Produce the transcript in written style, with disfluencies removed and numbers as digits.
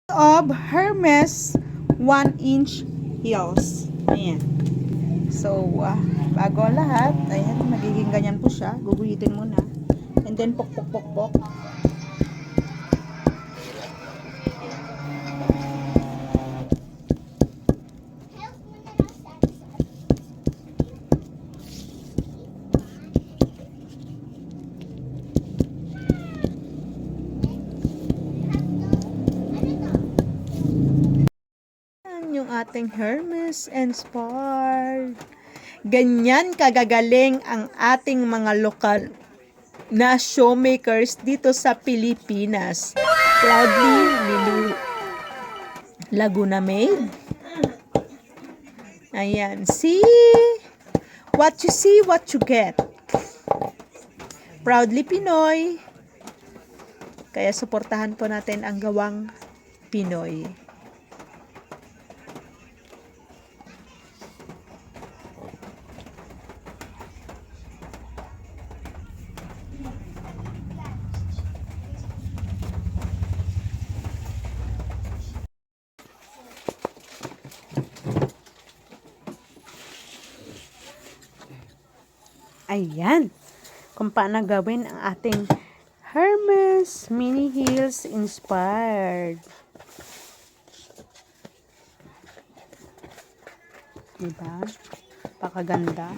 Of Hermes 1-inch heels. Ayan. So, bago ang lahat, ayan, magiging ganyan po siya. Guguhitin muna. And then, pok. Yung ating Hermes Inspired. Ganyan kagagaling ang ating mga lokal na showmakers dito sa Pilipinas. Proudly, Lilu Laguna made. Ayan. See? What you see, what you get. Proudly Pinoy. Kaya suportahan po natin ang gawang Pinoy. Ayan. Kung paano gawin ang ating Hermes Mini Heels Inspired. Diba? Pakaganda.